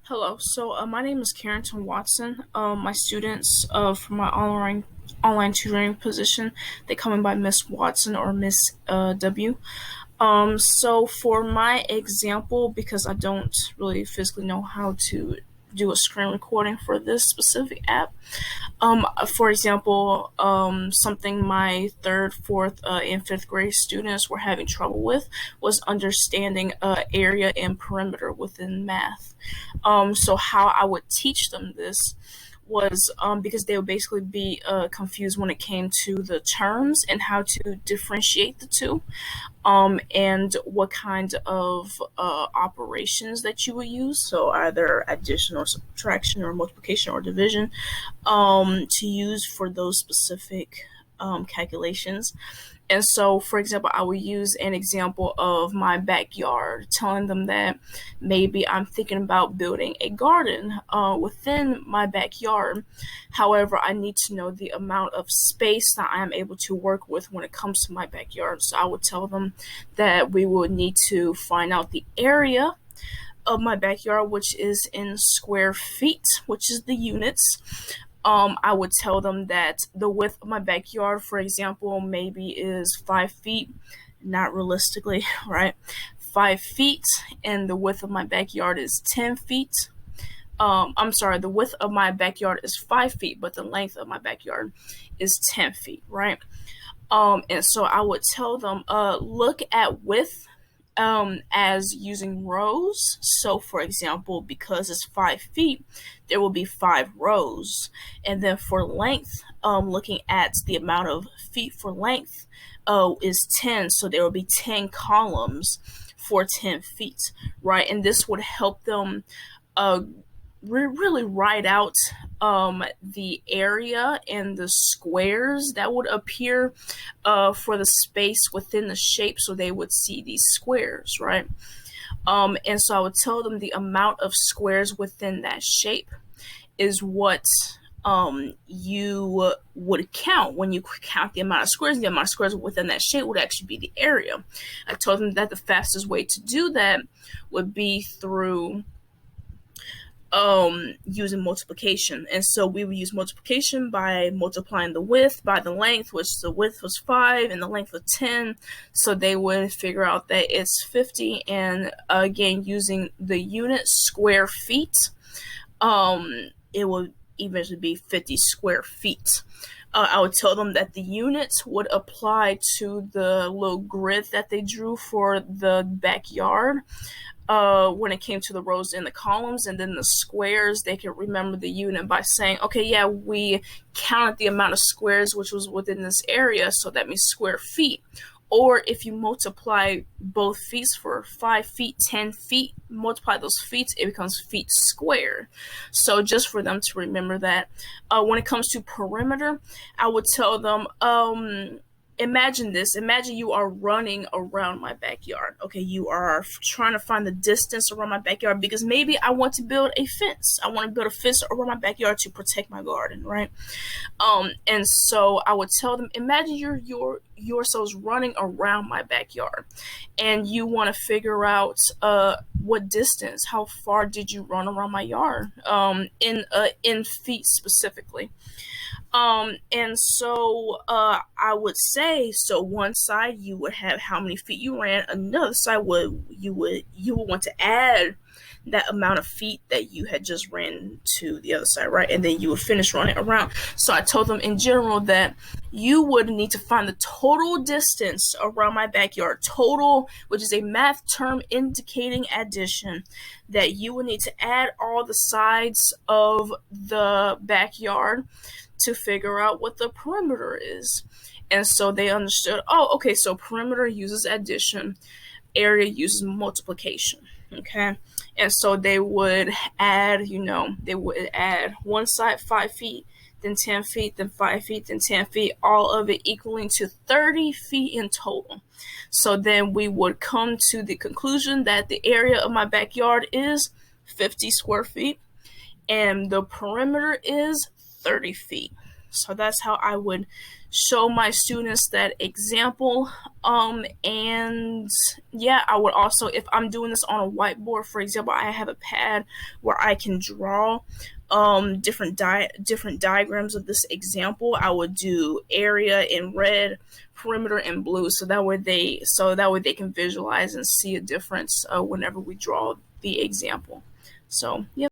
Hello. My name is Karrington Watson. My students from my online tutoring position, they come in by Miss Watson or Miss W. So for my example, because I don't really physically know how to do a screen recording for this specific app, for example, something my third, fourth, and fifth grade students were having trouble with was understanding area and perimeter within math. So how I would teach them this was because they would basically be confused when it came to the terms and how to differentiate the two, and what kind of operations that you would use. So either addition or subtraction or multiplication or division to use for those specific calculations. And so, for example, I would use an example of my backyard, telling them that maybe I'm thinking about building a garden within my backyard. However, I need to know the amount of space that I am able to work with when it comes to my backyard. So I would tell them that we would need to find out the area of my backyard, which is in square feet, which is the units. I would tell them that the width of my backyard, for example, maybe is 5 feet, not realistically, right? 5 feet, and the width of my backyard is 10 feet. I'm sorry, the width of my backyard is 5 feet, but the length of my backyard is 10 feet, right? And so I would tell them, look at width as using rows. So, for example, because it's 5 feet, there will be 5 rows. And then for length, looking at the amount of feet for length is 10. So there will be 10 columns for 10 feet, right? And this would help them really write out the area and the squares that would appear for the space within the shape, so they would see these squares, right? And so I would tell them the amount of squares within that shape is what you would count. When you count the amount of squares within that shape would actually be the area. I told them that the fastest way to do that would be through using multiplication. And so we would use multiplication by multiplying the width by the length, which the width was 5 and the length was 10. So they would figure out that it's 50. And again, using the unit square feet, it would eventually be 50 square feet. I would tell them that the units would apply to the little grid that they drew for the backyard when it came to the rows and the columns, and then the squares, they could remember the unit by saying, okay, yeah, we counted the amount of squares which was within this area, so that means square feet. Or if you multiply both feet for 5 feet, 10 feet, multiply those feet, it becomes feet squared. So just for them to remember that. When it comes to perimeter, I would tell them, imagine this. Imagine you are running around my backyard. Okay, you are trying to find the distance around my backyard because maybe I want to build a fence. I want to build a fence around my backyard to protect my garden, right? And so I would tell them, imagine yourselves running around my backyard, and you want to figure out what distance, how far did you run around my yard, in feet specifically. And so I would say, so one side you would have how many feet you ran, another side you would want to add that amount of feet that you had just ran to the other side, right? And then you would finish running around. So I told them in general that you would need to find the total distance around my backyard, total, which is a math term indicating addition, that you would need to add all the sides of the backyard to figure out what the perimeter is. And so they understood, oh, okay, so perimeter uses addition, area uses multiplication, okay? And so they would add, one side 5 feet, then 10 feet, then 5 feet, then 10 feet, all of it equaling to 30 feet in total. So then we would come to the conclusion that the area of my backyard is 50 square feet and the perimeter is 30 feet. So that's how I would show my students that example. And yeah, I would also, if I'm doing this on a whiteboard, for example, I have a pad where I can draw different diagrams of this example. I would do area in red, perimeter in blue, so that way they can visualize and see a difference whenever we draw the example. So yeah.